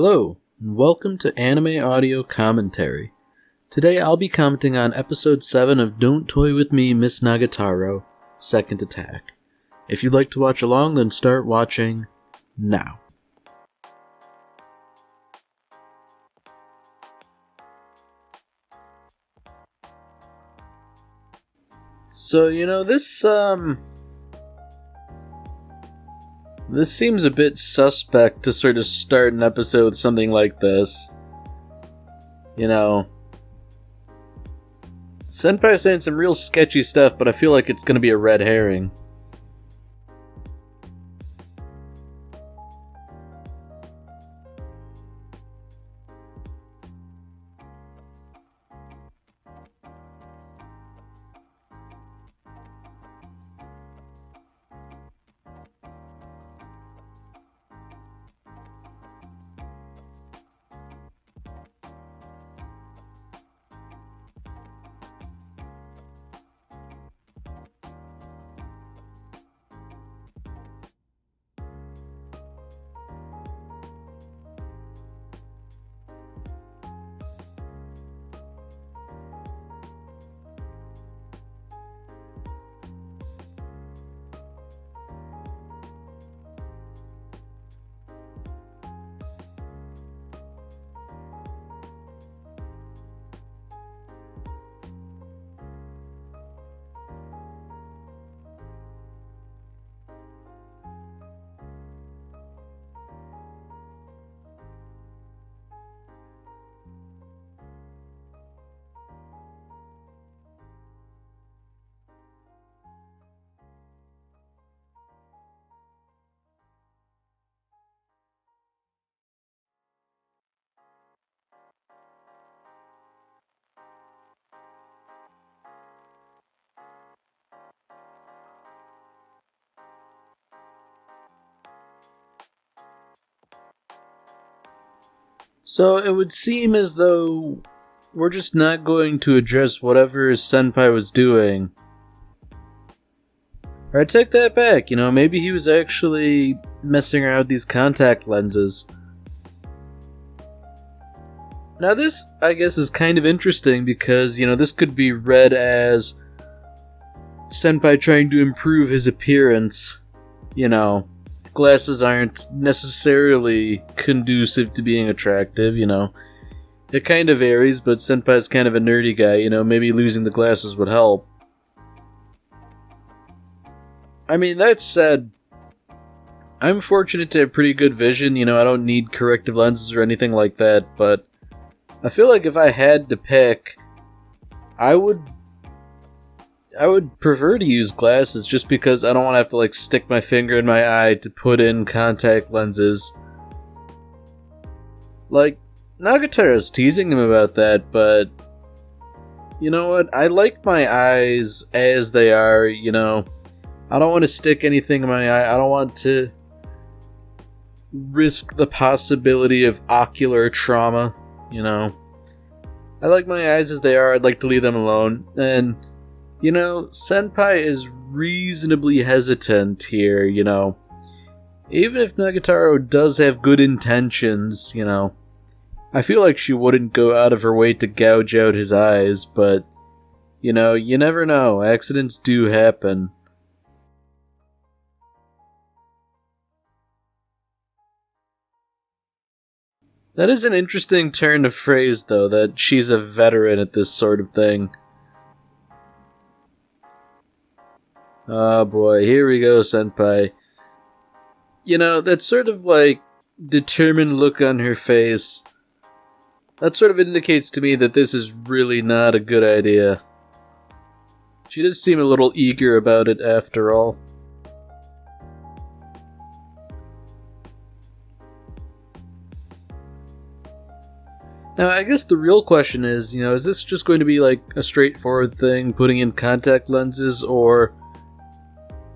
Hello, and welcome to Anime Audio Commentary. Today I'll be commenting on Episode 7 of Don't Toy With Me, Miss Nagatoro, Second Attack. If you'd like to watch along, then start watching now. So, this seems a bit suspect to sort of start an episode with something like this. Senpai's saying some real sketchy stuff, but I feel like it's gonna be a red herring. So it would seem as though we're just not going to address whatever Senpai was doing. Or I take that back, maybe he was actually messing around with these contact lenses. Now this, I guess, is kind of interesting because, this could be read as Senpai trying to improve his appearance. Glasses aren't necessarily conducive to being attractive, It kind of varies, but Senpai's kind of a nerdy guy, maybe losing the glasses would help. I mean, that said, I'm fortunate to have pretty good vision, I don't need corrective lenses or anything like that, but I feel like if I had to pick, I would prefer to use glasses just because I don't want to have to stick my finger in my eye to put in contact lenses. Nagatoro's teasing him about that, but you know what? I like my eyes as they are, I don't want to stick anything in my eye. I don't want to risk the possibility of ocular trauma, I like my eyes as they are. I'd like to leave them alone. And Senpai is reasonably hesitant here, Even if Nagatoro does have good intentions, I feel like she wouldn't go out of her way to gouge out his eyes, but, you never know. Accidents do happen. That is an interesting turn of phrase, though, that she's a veteran at this sort of thing. Oh boy, here we go, Senpai. That sort of, determined look on her face, that sort of indicates to me that this is really not a good idea. She does seem a little eager about it, after all. Now, I guess the real question is, is this just going to be a straightforward thing, putting in contact lenses, or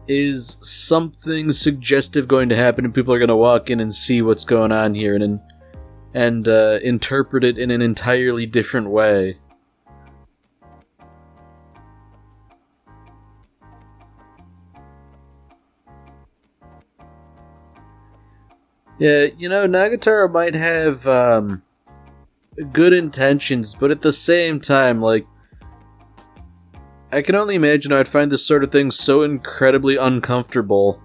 is something suggestive going to happen and people are going to walk in and see what's going on here and interpret it in an entirely different way? Yeah, Nagatoro might have good intentions, but at the same time, like, I can only imagine I'd find this sort of thing so incredibly uncomfortable.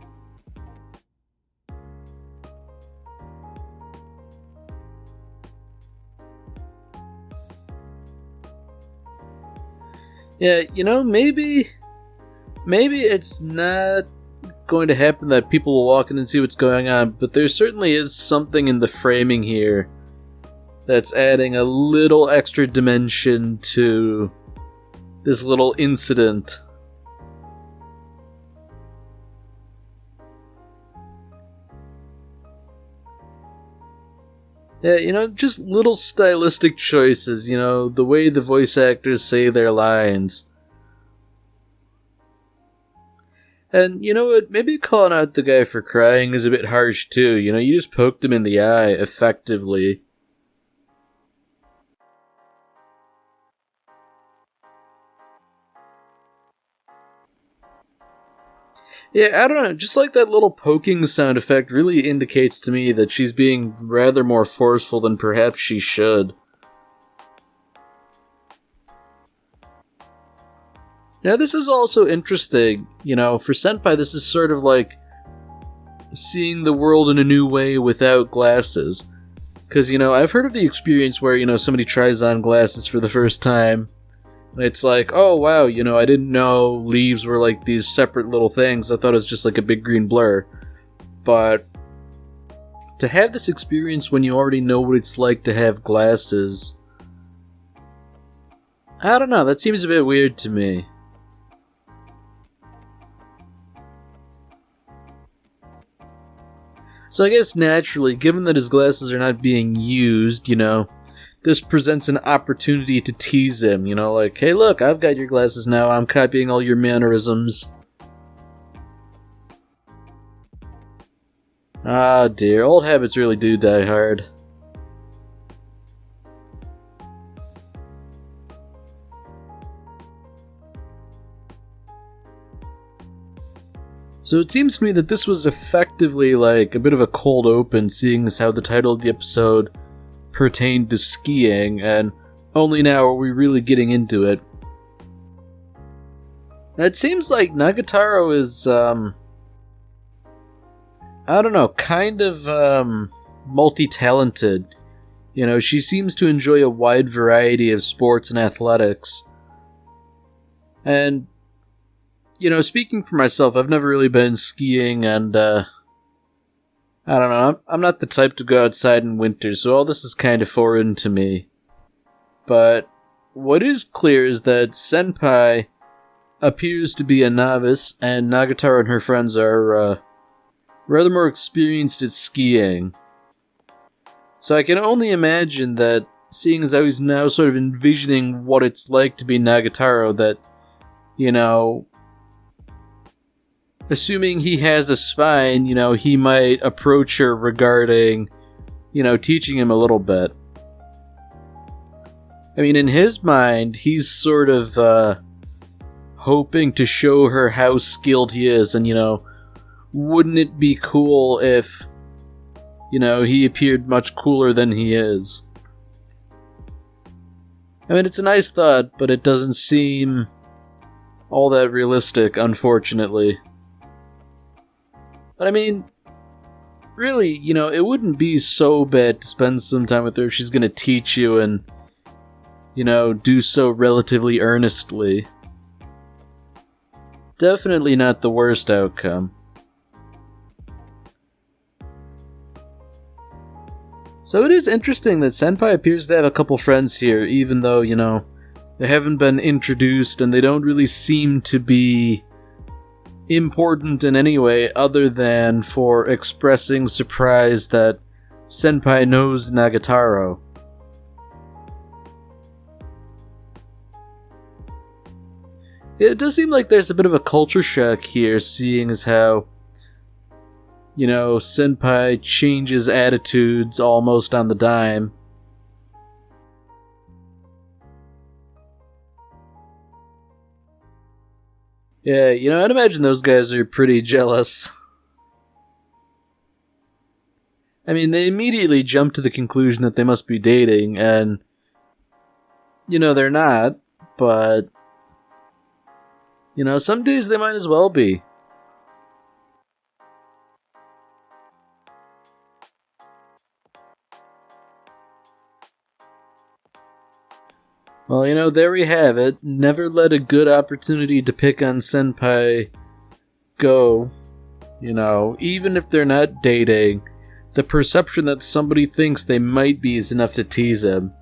Yeah, maybe it's not going to happen that people will walk in and see what's going on, but there certainly is something in the framing here that's adding a little extra dimension to this little incident. Yeah, just little stylistic choices, the way the voice actors say their lines. And you know what? Maybe calling out the guy for crying is a bit harsh too. You just poked him in the eye, effectively. Yeah, I don't know. Just like that little poking sound effect really indicates to me that she's being rather more forceful than perhaps she should. Now, this is also interesting. For Senpai, this is sort of like seeing the world in a new way without glasses. Because, I've heard of the experience where, somebody tries on glasses for the first time, and it's like, oh wow, I didn't know leaves were like these separate little things. I thought it was just like a big green blur. But to have this experience when you already know what it's like to have glasses, I don't know, that seems a bit weird to me. So I guess naturally, given that his glasses are not being used, this presents an opportunity to tease him, like, hey look, I've got your glasses now, I'm copying all your mannerisms. Ah dear, old habits really do die hard. So it seems to me that this was effectively like a bit of a cold open, seeing as how the title of the episode pertained to skiing, and only now are we really getting into it. Now, it seems like Nagatoro is, I don't know, kind of multi-talented. She seems to enjoy a wide variety of sports and athletics. And speaking for myself, I've never really been skiing, and, I don't know, I'm not the type to go outside in winter, so all this is kind of foreign to me. But what is clear is that Senpai appears to be a novice, and Nagatoro and her friends are, rather more experienced at skiing. So I can only imagine that, seeing as how he's now sort of envisioning what it's like to be Nagatoro, that, assuming he has a spine, he might approach her regarding, teaching him a little bit. I mean, in his mind, he's sort of, hoping to show her how skilled he is, and, wouldn't it be cool if, he appeared much cooler than he is? I mean, it's a nice thought, but it doesn't seem all that realistic, unfortunately. But I mean, really, it wouldn't be so bad to spend some time with her if she's gonna teach you and, do so relatively earnestly. Definitely not the worst outcome. So it is interesting that Senpai appears to have a couple friends here, even though, they haven't been introduced and they don't really seem to be important in any way other than for expressing surprise that Senpai knows Nagatoro. It does seem like there's a bit of a culture shock here, seeing as how, Senpai changes attitudes almost on the dime. Yeah, I'd imagine those guys are pretty jealous. I mean, they immediately jump to the conclusion that they must be dating, and, they're not, but, some days they might as well be. Well, there we have it. Never let a good opportunity to pick on Senpai go. Even if they're not dating, the perception that somebody thinks they might be is enough to tease him.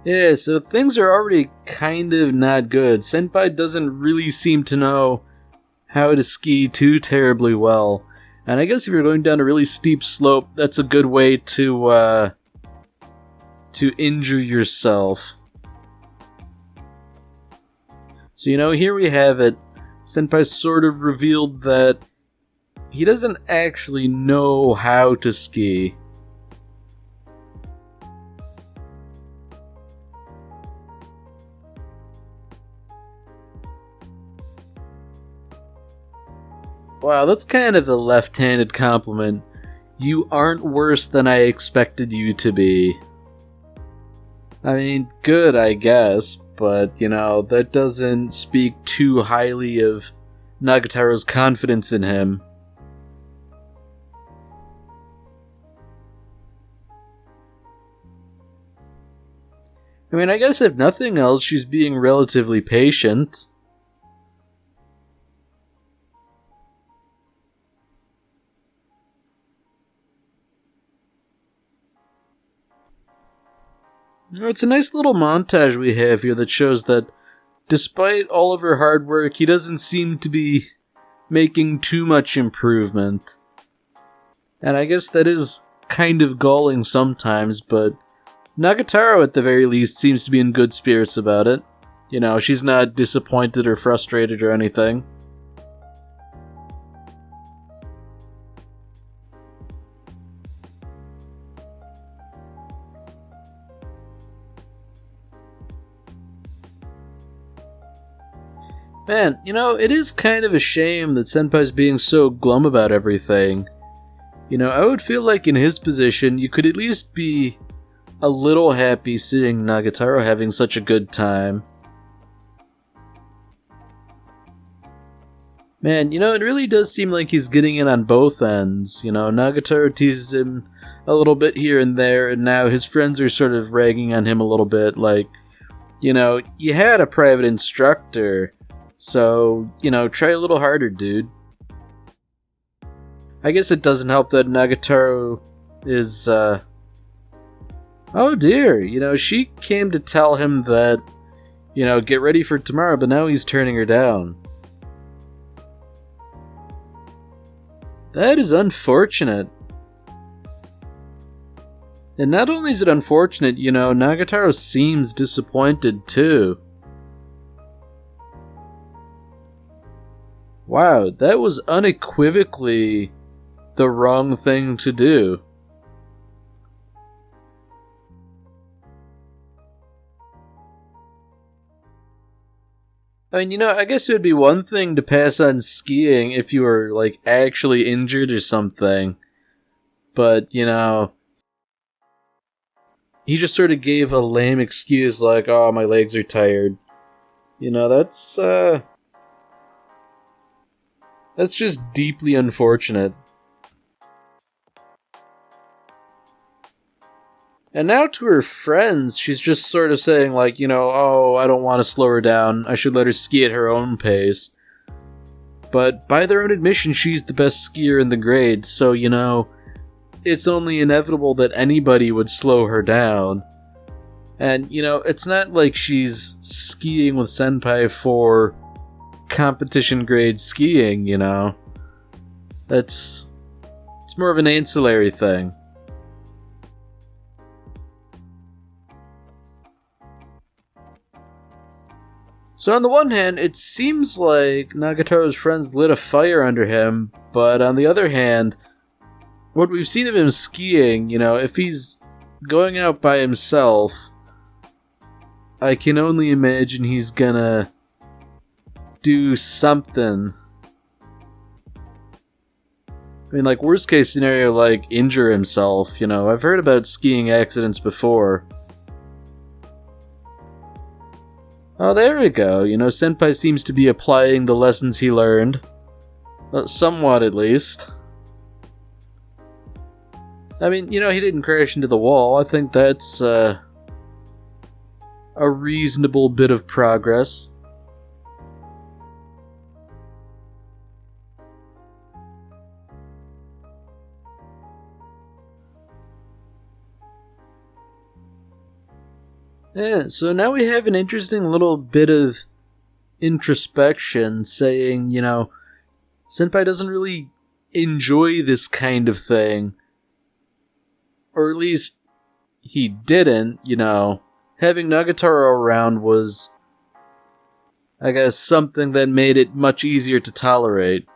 Yeah, so things are already kind of not good. Senpai doesn't really seem to know how to ski too terribly well. And I guess if you're going down a really steep slope, that's a good way to injure yourself. So, here we have it. Senpai sort of revealed that he doesn't actually know how to ski. Wow, that's kind of a left-handed compliment. You aren't worse than I expected you to be. I mean, good, I guess, but, that doesn't speak too highly of Nagatoro's confidence in him. I mean, I guess if nothing else, she's being relatively patient. It's a nice little montage we have here that shows that despite all of her hard work, he doesn't seem to be making too much improvement. And I guess that is kind of galling sometimes, but Nagatoro at the very least seems to be in good spirits about it. She's not disappointed or frustrated or anything. Man, it is kind of a shame that Senpai's being so glum about everything. I would feel like in his position, you could at least be a little happy seeing Nagatoro having such a good time. Man, it really does seem like he's getting in on both ends. Nagatoro teases him a little bit here and there, and now his friends are sort of ragging on him a little bit, like, you had a private instructor, so, try a little harder, dude. I guess it doesn't help that Nagatoro is, oh dear, she came to tell him that, get ready for tomorrow, but now he's turning her down. That is unfortunate. And not only is it unfortunate, Nagatoro seems disappointed too. Wow, that was unequivocally the wrong thing to do. I mean, I guess it would be one thing to pass on skiing if you were, actually injured or something. But, he just sort of gave a lame excuse like, oh, my legs are tired. That's just deeply unfortunate. And now to her friends, she's just sort of saying oh, I don't want to slow her down. I should let her ski at her own pace. But by their own admission, she's the best skier in the grade, so, it's only inevitable that anybody would slow her down. And, it's not like she's skiing with Senpai for competition grade skiing, it's more of an ancillary thing. So on the one hand, it seems like Nagatoro's friends lit a fire under him, but on the other hand, what we've seen of him skiing, if he's going out by himself, I can only imagine he's gonna do something. I mean, like, worst case scenario, like, injure himself, I've heard about skiing accidents before. Oh, there we go. Senpai seems to be applying the lessons he learned. Somewhat, at least. I mean, he didn't crash into the wall. I think that's a reasonable bit of progress. Yeah, so now we have an interesting little bit of introspection saying, Senpai doesn't really enjoy this kind of thing. Or at least he didn't, Having Nagatoro around was, I guess, something that made it much easier to tolerate.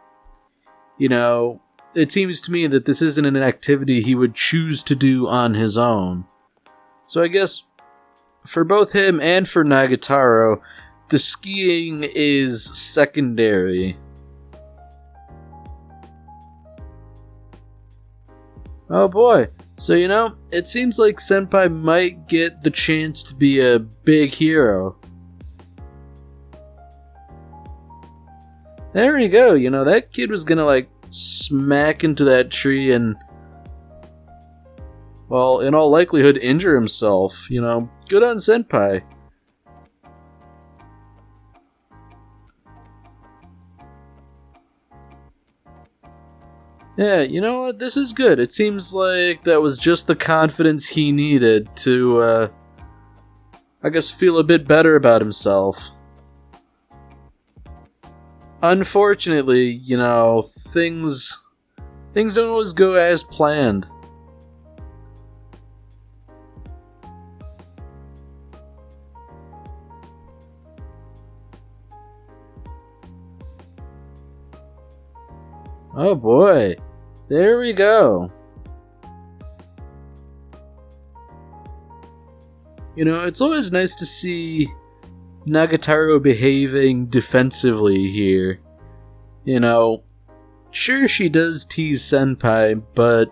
It seems to me that this isn't an activity he would choose to do on his own. So I guess for both him and for Nagatoro, the skiing is secondary. Oh boy. So, it seems like Senpai might get the chance to be a big hero. There you go, that kid was gonna, smack into that tree and, well, in all likelihood, injure himself, Good on Senpai. Yeah, you know what? This is good. It seems like that was just the confidence he needed to, I guess, feel a bit better about himself. Unfortunately, things don't always go as planned. Oh boy, there we go. It's always nice to see Nagatoro behaving defensively here. Sure she does tease Senpai, but,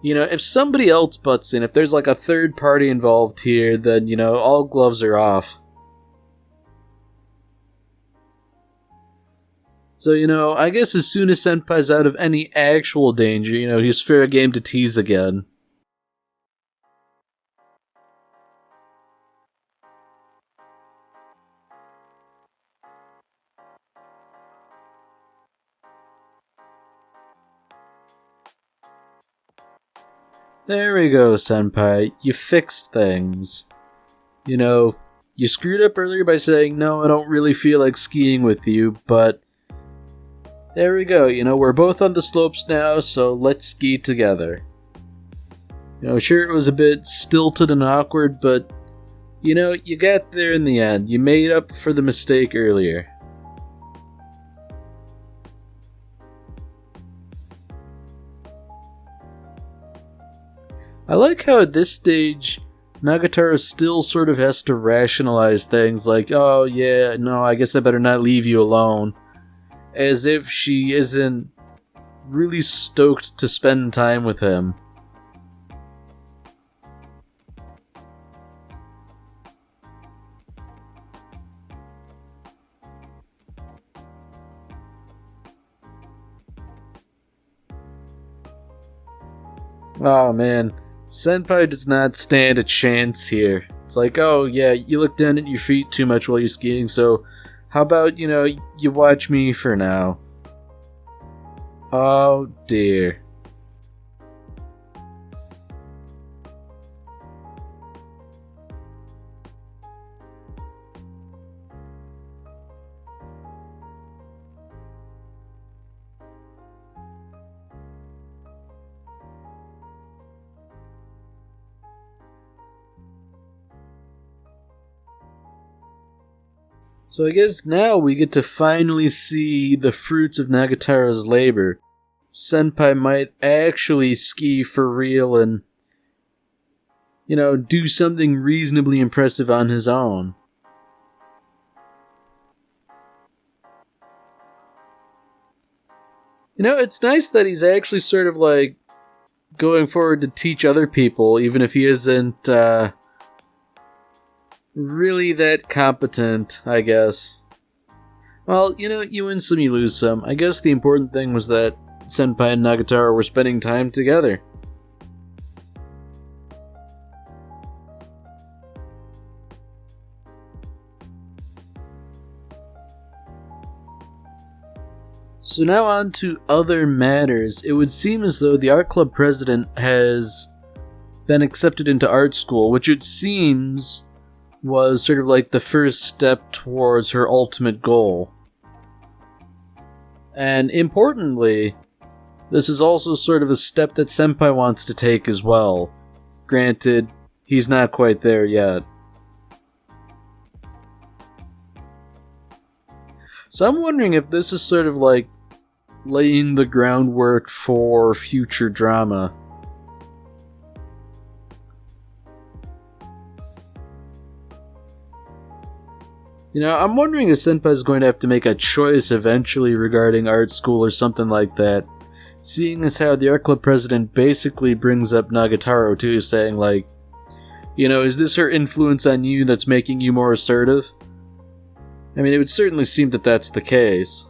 if somebody else butts in, if there's a third party involved here, then, all gloves are off. So, I guess as soon as Senpai's out of any actual danger, he's fair game to tease again. There we go, Senpai. You fixed things. You screwed up earlier by saying, no, I don't really feel like skiing with you, but there we go, we're both on the slopes now, so let's ski together. Sure it was a bit stilted and awkward, but, you got there in the end. You made up for the mistake earlier. I like how at this stage, Nagatoro still sort of has to rationalize things like, oh yeah, no, I guess I better not leave you alone. As if she isn't really stoked to spend time with him. Oh man, Senpai does not stand a chance here. It's like, oh yeah, you look down at your feet too much while you're skiing, so how about, you watch me for now? Oh dear. So I guess now we get to finally see the fruits of Nagatoro's labor. Senpai might actually ski for real and, do something reasonably impressive on his own. It's nice that he's actually sort of like going forward to teach other people, even if he isn't really that competent, I guess. Well, you win some, you lose some. I guess the important thing was that Senpai and Nagatoro were spending time together. So now on to other matters. It would seem as though the art club president has been accepted into art school, which it seems was sort of like the first step towards her ultimate goal. And importantly, this is also sort of a step that Senpai wants to take as well. Granted, he's not quite there yet. So I'm wondering if this is sort of like laying the groundwork for future drama. I'm wondering if Senpai is going to have to make a choice eventually regarding art school or something like that. Seeing as how the art club president basically brings up Nagatoro too, saying like, is this her influence on you that's making you more assertive? I mean, it would certainly seem that that's the case.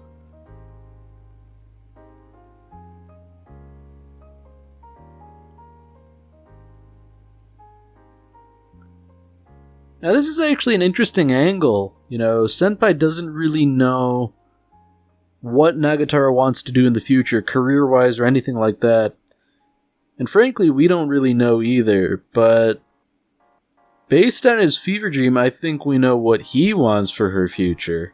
Now, this is actually an interesting angle. Senpai doesn't really know what Nagatoro wants to do in the future, career-wise or anything like that. And frankly, we don't really know either, but based on his fever dream, I think we know what he wants for her future.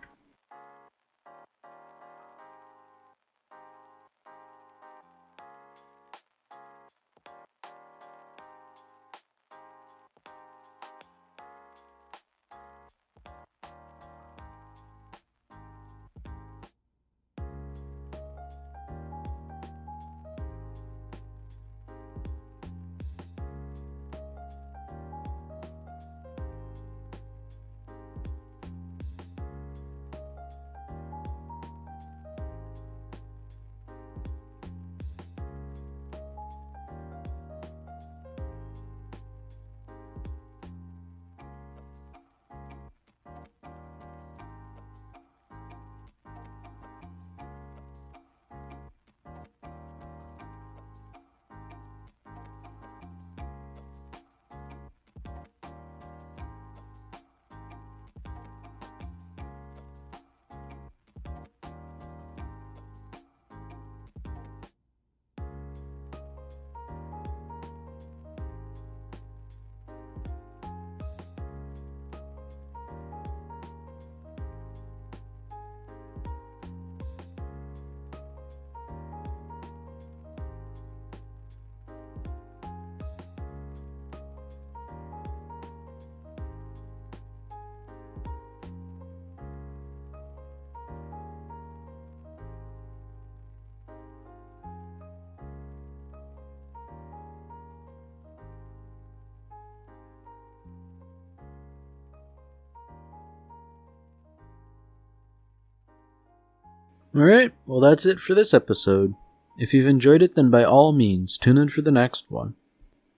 Alright, well that's it for this episode. If you've enjoyed it, then by all means, tune in for the next one.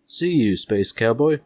See you, Space Cowboy.